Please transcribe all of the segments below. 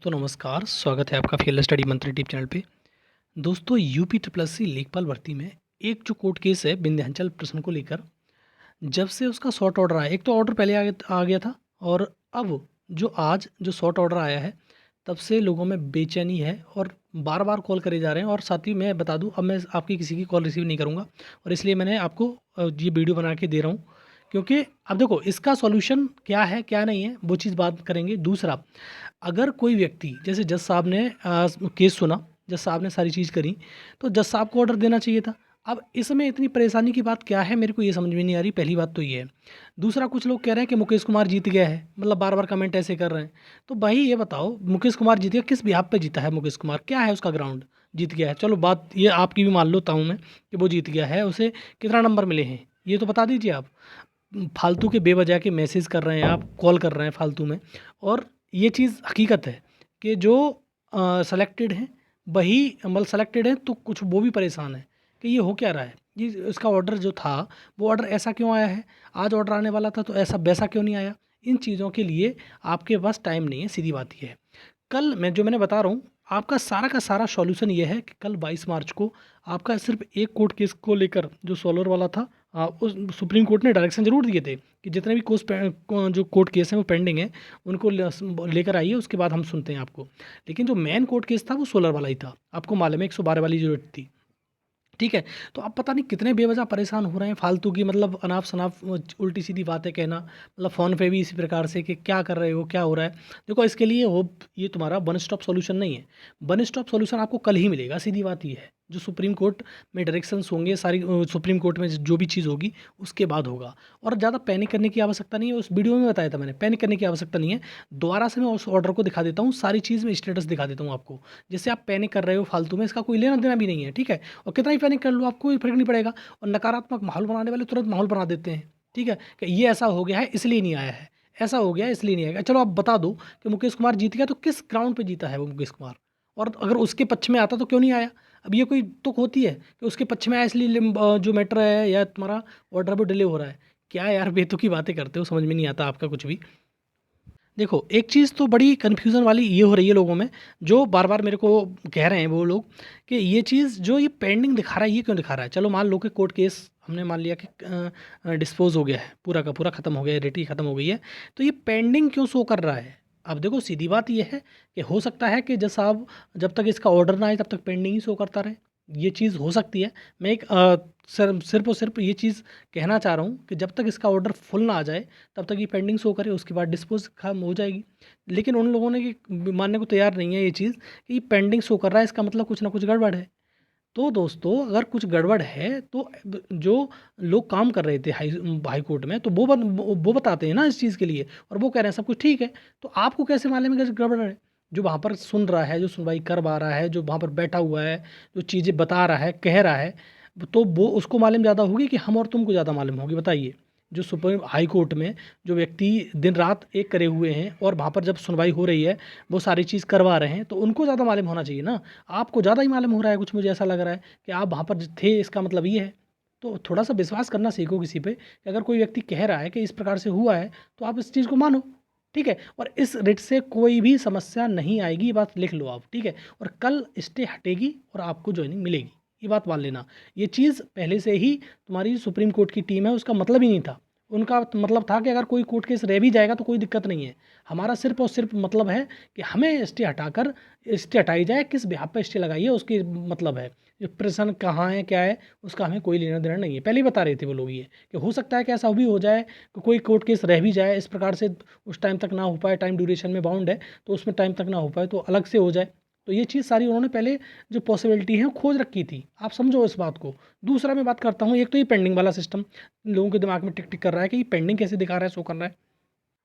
दोस्तों नमस्कार, स्वागत है आपका फील्ड स्टडी मंत्री यूट्यूब चैनल पे। दोस्तों यूपी ट्रिपल एससी लेखपाल भर्ती में एक जो कोर्ट केस है विंध्याचल प्रश्न को लेकर, जब से उसका शॉर्ट ऑर्डर आया, एक तो ऑर्डर पहले आ गया था और अब जो आज जो शॉर्ट ऑर्डर आया है, तब से लोगों में बेचैनी है और बार-बार कॉल करे जा रहे हैं। और साथ ही मैं बता दूँ, अब मैं आपकी किसी की कॉल रिसीव नहीं करूँगा और इसलिए मैंने आपको ये वीडियो बना के दे रहा हूँ, क्योंकि अब देखो इसका सॉल्यूशन क्या है, क्या नहीं है, वो चीज़ बात करेंगे। दूसरा, अगर कोई व्यक्ति जैसे जज साहब ने केस सुना, जज साहब ने सारी चीज़ करी, तो जज साहब को ऑर्डर देना चाहिए था। अब इसमें इतनी परेशानी की बात क्या है, मेरे को ये समझ में नहीं आ रही। पहली बात तो ये है। दूसरा, कुछ लोग कह रहे हैं कि मुकेश कुमार जीत गया है, मतलब बार-बार कमेंट ऐसे कर रहे हैं। तो भाई ये बताओ, मुकेश कुमार जीत गया, किस बिहाफ पे जीता है मुकेश कुमार? क्या है उसका ग्राउंड? जीत गया है, चलो बात ये आपकी भी मान लेता हूँ मैं कि वो जीत गया है, उसे कितना नंबर मिले हैं, ये तो बता दीजिए आप। फालतू के बेवजह के मैसेज कर रहे हैं आप, कॉल कर रहे हैं फालतू में। और ये चीज़ हकीकत है कि जो सेलेक्टेड हैं वही, मतलब सेलेक्टेड हैं तो कुछ वो भी परेशान है कि ये हो क्या रहा है। ये इसका ऑर्डर जो था, वो ऑर्डर ऐसा क्यों आया है, आज ऑर्डर आने वाला था तो ऐसा वैसा क्यों नहीं आया। इन चीज़ों के लिए आपके पास टाइम नहीं है, सीधी बात ये है। कल मैंने बता रहा हूँ, आपका सारा का सारा सॉल्यूशन ये है कि कल 22 मार्च को आपका सिर्फ एक कोर्ट केस को लेकर जो सोलर वाला था, उस सुप्रीम कोर्ट ने डायरेक्शन ज़रूर दिए थे कि जितने भी जो कोर्ट केस हैं वो पेंडिंग है, उनको लेकर आइए, उसके बाद हम सुनते हैं आपको। लेकिन जो मेन कोर्ट केस था वो सोलर वाला ही था, आपको मालूम है 112 वाली जो रेट थी, ठीक है। तो अब पता नहीं कितने बेवजह परेशान हो रहे हैं फालतू की, मतलब अनाप-शनाप उल्टी सीधी बातें कहना, मतलब फ़ोन पे भी इसी प्रकार से कि क्या कर रहे हो, क्या हो रहा है। देखो इसके लिए ये तुम्हारा वन स्टॉप सॉल्यूशन नहीं है। वन स्टॉप सॉल्यूशन आपको कल ही मिलेगा, सीधी बात ये है। जो सुप्रीम कोर्ट में डायरेक्शंस होंगे सारी, सुप्रीम कोर्ट में जो भी चीज़ होगी उसके बाद होगा। और ज़्यादा पैनिक करने की आवश्यकता नहीं है, उस वीडियो में बताया था मैंने, पैनिक करने की आवश्यकता नहीं है। दोबारा से मैं उस ऑर्डर को दिखा देता हूँ, सारी चीज़ में स्टेटस दिखा देता हूँ आपको। जिससे आप पैनिक कर रहे हो फालतू में, इसका कोई लेना देना भी नहीं है, ठीक है। और कितना ही पैनिक कर लो, आपको कोई फ़र्क नहीं पड़ेगा। और नकारात्मक माहौल बनाने वाले तुरंत माहौल बना देते हैं, ठीक है, कि ये ऐसा हो गया है इसलिए नहीं आया है, ऐसा हो गया है इसलिए नहीं आएगा। चलो आप बता दो कि मुकेश कुमार जीत गया, तो किस ग्राउंड पे जीता है वो मुकेश कुमार? और अगर उसके पक्ष में आता तो क्यों नहीं आया? अब ये कोई तुक होती है कि उसके पक्ष में आया इसलिए जो मैटर है या तुम्हारा ऑर्डर वो डिले हो रहा है? क्या यार बेतुकी बातें करते हो, समझ में नहीं आता आपका कुछ भी। देखो, एक चीज़ तो बड़ी कन्फ्यूज़न वाली ये हो रही है लोगों में, जो बार-बार मेरे को कह रहे हैं वो लोग कि ये चीज़ जो ये पेंडिंग दिखा रहा है, ये क्यों दिखा रहा है? चलो मान लो कि कोर्ट केस हमने मान लिया कि डिस्पोज़ हो गया है, पूरा का पूरा ख़त्म हो गया है, रेटी ख़त्म हो गई है, तो ये पेंडिंग क्यों शो कर रहा है? अब देखो सीधी बात ये है कि हो सकता है कि जज साहब जब तक इसका ऑर्डर ना आए तब तक पेंडिंग ही शो करता रहे, ये चीज़ हो सकती है। मैं एक सिर्फ़ और सिर्फ़ ये चीज़ कहना चाह रहा हूँ कि जब तक इसका ऑर्डर फुल ना आ जाए तब तक ये पेंडिंग शो करे, उसके बाद डिस्पोज़ खत्म हो जाएगी। लेकिन उन लोगों ने कि मानने को तैयार नहीं है ये चीज़ कि ये पेंडिंग शो कर रहा है, इसका मतलब कुछ ना कुछ गड़बड़ है। तो दोस्तों अगर कुछ गड़बड़ है तो जो लोग काम कर रहे थे हाई कोर्ट में, तो वो बताते हैं ना इस चीज़ के लिए, और वो कह रहे हैं सब कुछ ठीक है। तो आपको कैसे मालूम है कि गड़बड़ है? जो वहाँ पर सुन रहा है, जो सुनवाई करवा रहा है, जो वहाँ पर बैठा हुआ है, जो चीज़ें बता रहा है, कह रहा है, तो वो उसको मालूम ज़्यादा होगी कि हम और तुमको ज़्यादा मालूम होगी? बताइए। जो सुप्रीम हाई कोर्ट में जो व्यक्ति दिन रात एक करे हुए हैं और वहाँ पर जब सुनवाई हो रही है, वो सारी चीज़ करवा रहे हैं, तो उनको ज़्यादा मालूम होना चाहिए ना। आपको ज़्यादा ही मालूम हो रहा है कुछ, मुझे ऐसा लग रहा है कि आप वहाँ पर थे, इसका मतलब ये है। तो थोड़ा-सा विश्वास करना सीखो किसी पे, कि अगर कोई व्यक्ति कह रहा है कि इस प्रकार से हुआ है, तो आप इस चीज़ को मानो, ठीक है? और इस रिट से कोई भी समस्या नहीं आएगी, ये बात लिख लो आप, ठीक है? और कल स्टे हटेगी और आपको जॉइनिंग मिलेगी, ये बात मान लेना। ये चीज़ पहले से ही तुम्हारी सुप्रीम कोर्ट की टीम है, उसका मतलब ही नहीं था। उनका मतलब था कि अगर कोई कोर्ट केस रह भी जाएगा तो कोई दिक्कत नहीं है। हमारा सिर्फ़ और सिर्फ़ मतलब है कि हमें स्टे हटाई जाए, किस बिहाफ़ पे स्टे लगाई है उसकी मतलब है। ये प्रश्न कहाँ है, क्या है, उसका हमें कोई लेना-देना नहीं है। पहले ही बता रहे थे वो लोग ये, कि हो सकता है कि ऐसा भी हो जाए कि कोई कोर्ट केस रह भी जाए, इस प्रकार से उस टाइम तक ना हो पाए, टाइम ड्यूरेशन में बाउंड है, तो उसमें टाइम तक ना हो पाए तो अलग से हो जाए। तो ये चीज़ सारी उन्होंने पहले जो पॉसिबिलिटी है वो खोज रखी थी। आप समझो इस बात को। दूसरा मैं बात करता हूँ, एक तो ये पेंडिंग वाला सिस्टम लोगों के दिमाग में टिक-टिक कर रहा है कि ये पेंडिंग कैसे दिखा रहा है, शो कर रहा है।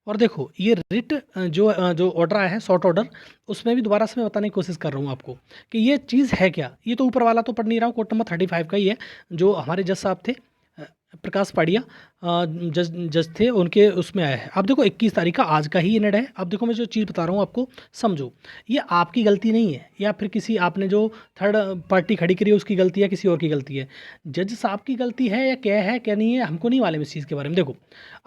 और देखो ये रिट जो ऑर्डर आया है शॉर्ट ऑर्डर, उसमें भी दोबारा से मैं बताने की कोशिश कर रहा हूँ आपको कि ये चीज़ है क्या। ये तो ऊपर वाला तो पढ़ नहीं रहा हूँ, कोर्ट नंबर 35 का ही है, जो हमारे जज साहब थे, अ, प्रकाश पाड़िया, जज जज थे, उनके उसमें आया है। अब देखो 21 तारीख का आज का ही ये निर्णय है। अब देखो मैं जो चीज़ बता रहा हूँ आपको समझो, ये आपकी गलती नहीं है या फिर किसी आपने जो थर्ड पार्टी खड़ी करी है उसकी गलती है, किसी और की गलती है। जज साहब की गलती है क्या नहीं है, हमको नहीं मालूम इस चीज़ के बारे में। देखो,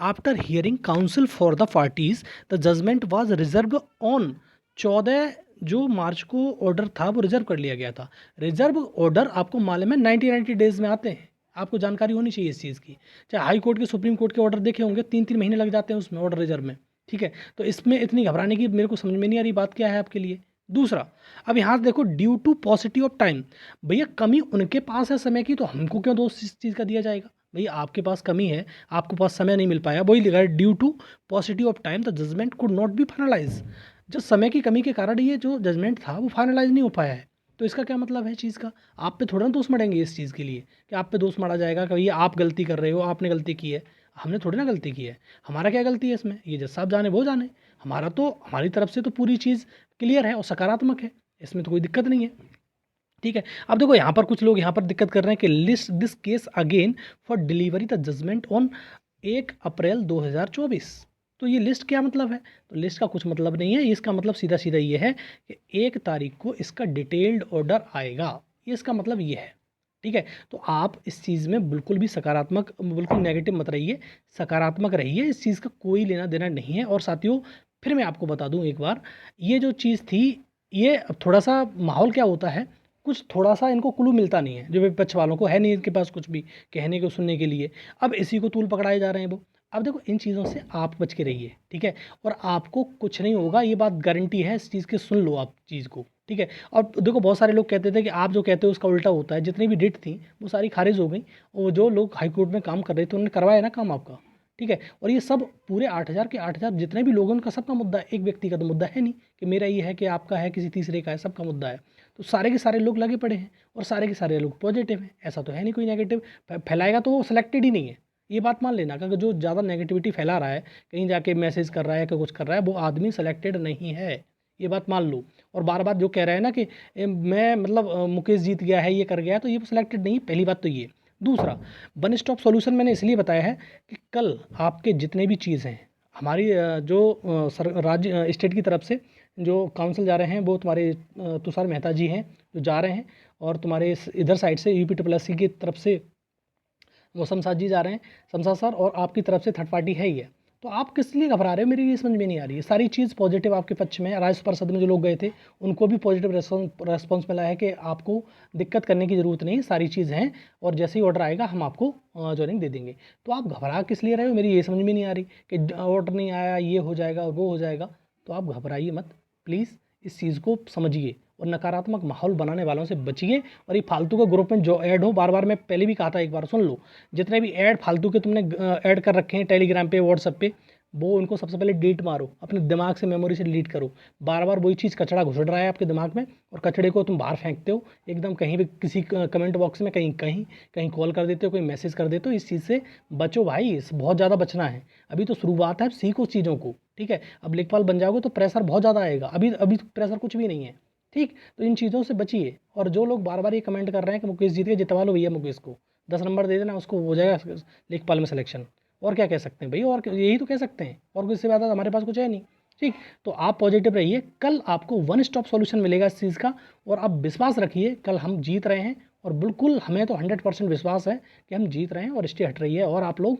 after hearing counsel for the parties the judgement was reserve on 14 जो मार्च को ऑर्डर था वो रिजर्व कर लिया गया था। रिजर्व ऑर्डर आपको मालूम है 90 डेज़ में आते हैं, आपको जानकारी होनी चाहिए इस चीज़ की। चाहे हाई कोर्ट के, सुप्रीम कोर्ट के ऑर्डर देखे होंगे, 3-3 महीने लग जाते हैं उसमें ऑर्डर रिजर्व में, ठीक है। तो इसमें इतनी घबराने की मेरे को समझ में नहीं आ रही बात क्या है आपके लिए। दूसरा, अब यहाँ देखो, due to paucity of time, भैया कमी उनके पास है समय की, तो हमको क्यों दोष इस चीज़ का दिया जाएगा। भैया आपके पास कमी है, आपके पास समय नहीं मिल पाया, वही लिखा है due to paucity of time the judgement could not be finalise. जो समय की कमी के कारण ये जो जजमेंट था वो फाइनलाइज नहीं हो पाया है। तो इसका क्या मतलब है चीज़ का, आप पे थोड़ा ना दोष मढ़ेंगे इस चीज़ के लिए कि आप पे दोष मढ़ा जाएगा कि भैया आप गलती कर रहे हो, आपने गलती की है। हमने थोड़ी ना गलती की है, हमारा क्या गलती है इसमें, ये जज साहब जाने वो जाने। हमारा तो, हमारी तरफ से तो पूरी चीज़ क्लियर है और सकारात्मक है, इसमें तो कोई दिक्कत नहीं है, ठीक है। अब देखो यहाँ पर कुछ लोग यहाँ पर दिक्कत कर रहे हैं कि list this case again for delivery the judgement on 1 April 2024। तो ये लिस्ट क्या मतलब है, तो लिस्ट का कुछ मतलब नहीं है, इसका मतलब सीधा सीधा ये है कि 1 तारीख को इसका डिटेल्ड ऑर्डर आएगा, ये इसका मतलब ये है, ठीक है। तो आप इस चीज़ में बिल्कुल भी सकारात्मक, बिल्कुल नेगेटिव मत रहिए, सकारात्मक रहिए, इस चीज़ का कोई लेना देना नहीं है। और साथियों, फिर मैं आपको बता दूं एक बार, ये जो चीज़ थी, ये थोड़ा सा माहौल क्या होता है, कुछ थोड़ा सा इनको क्लू मिलता नहीं है, जो विपक्ष वालों को है नहीं इनके पास कुछ भी कहने को, सुनने के लिए। अब इसी को तूल पकड़ाए जा रहे हैं वो। अब देखो, इन चीज़ों से आप बच के रहिए, ठीक है, और आपको कुछ नहीं होगा, ये बात गारंटी है इस चीज़ की, सुन लो आप चीज़ को, ठीक है। और देखो, बहुत सारे लोग कहते थे कि आप जो कहते हो उसका उल्टा होता है, जितनी भी डिट थी वो सारी खारिज हो गई, और जो लोग हाई कोर्ट में काम कर रहे थे उन्होंने करवाया ना काम आपका, ठीक है। और ये सब पूरे 8,000 के 8,000 जितने भी लोग हैं उनका सबका मुद्दा है, एक व्यक्ति का तो मुद्दा है नहीं कि मेरा ये है कि आपका है, किसी तीसरे का है, सबका मुद्दा है। तो सारे के सारे लोग लगे पड़े हैं और सारे के सारे लोग पॉजिटिव हैं, ऐसा तो है नहीं कोई नेगेटिव फैलाएगा, तो वो सिलेक्टेड ही नहीं है, ये बात मान लेना। क्योंकि जो ज़्यादा नेगेटिविटी फैला रहा है, कहीं जाके मैसेज कर रहा है कि कुछ कर रहा है, वो आदमी सेलेक्टेड नहीं है, ये बात मान लो। और बार बार जो कह रहे हैं ना कि मैं मतलब मुकेश जीत गया है, ये कर गया है, तो ये सिलेक्टेड नहीं, पहली बात तो ये। दूसरा, वन स्टॉप सॉल्यूशन मैंने इसलिए बताया है कि कल आपके जितने भी चीज़ हैं, हमारी जो राज्य स्टेट की तरफ से जो काउंसिल जा रहे हैं, वो तुम्हारे तुषार मेहता जी हैं जो जा रहे हैं, और तुम्हारे इधर साइड से UP की तरफ से वो शमशाद जी जा रहे हैं, शमशाद सर, और आपकी तरफ से थर्ड पार्टी है ही है। तो आप किस लिए घबरा रहे हो, मेरी ये समझ में नहीं आ रही है। सारी चीज़ पॉजिटिव आपके पक्ष में है। राज्य परिषद में जो लोग गए थे उनको भी पॉजिटिव रेस्पॉन्स मिला है कि आपको दिक्कत करने की ज़रूरत नहीं, सारी चीज़ हैं, और जैसे ही ऑर्डर आएगा हम आपको ज्वाइनिंग दे देंगे। तो आप घबरा किस लिए रहे हो, मेरी ये समझ में नहीं आ रही कि ऑर्डर नहीं आया, ये हो जाएगा और वो हो जाएगा। तो आप घबराइए मत, प्लीज़ इस चीज़ को समझिए और नकारात्मक माहौल बनाने वालों से बचिए। और ये फालतू के ग्रुप में जो ऐड हो, बार बार मैं पहले भी कहा था, एक बार सुन लो, जितने भी ऐड फालतू के तुमने ऐड कर रखे हैं टेलीग्राम पे, व्हाट्सएप पे, वो उनको सबसे पहले डिलीट मारो, अपने दिमाग से, मेमोरी से डिलीट करो। बार बार वही चीज़, कचरा घुसड़ रहा है आपके दिमाग में, और कचड़े को तुम बाहर फेंकते हो एकदम, कहीं भी किसी कमेंट बॉक्स में, कहीं कहीं कहीं कॉल कर देते हो, कोई मैसेज कर देते हो। इस चीज़ से बचो भाई, बहुत ज़्यादा बचना है। अभी तो शुरुआत है, सीखो चीज़ों को, ठीक है। अब लेखपाल बन जाओगे तो प्रेशर बहुत ज़्यादा आएगा, अभी अभी प्रेशर कुछ भी नहीं है, ठीक। तो इन चीज़ों से बचिए। और जो लोग बार बार ये कमेंट कर रहे हैं कि मुकेश जीत के, जितवा लो भैया मुकेश को, 10 नंबर दे देना, उसको हो जाएगा लेखपाल में सिलेक्शन। और क्या कह सकते हैं भैया, और यही तो कह सकते हैं, और इससे ज़्यादा हमारे पास कुछ है नहीं, ठीक। तो आप पॉजिटिव रहिए, कल आपको वन स्टॉप सॉल्यूशन मिलेगा इस चीज़ का। और आप विश्वास रखिए, कल हम जीत रहे हैं, और बिल्कुल हमें तो 100% विश्वास है कि हम जीत रहे हैं, और स्टे हट रही है, और आप लोग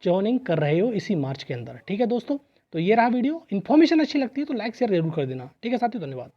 जॉइनिंग कर रहे हो इसी मार्च के अंदर, ठीक है दोस्तों। तो ये रहा वीडियो, इन्फॉर्मेशन अच्छी लगती है तो लाइक शेयर जरूर कर देना, ठीक है साथियों, धन्यवाद।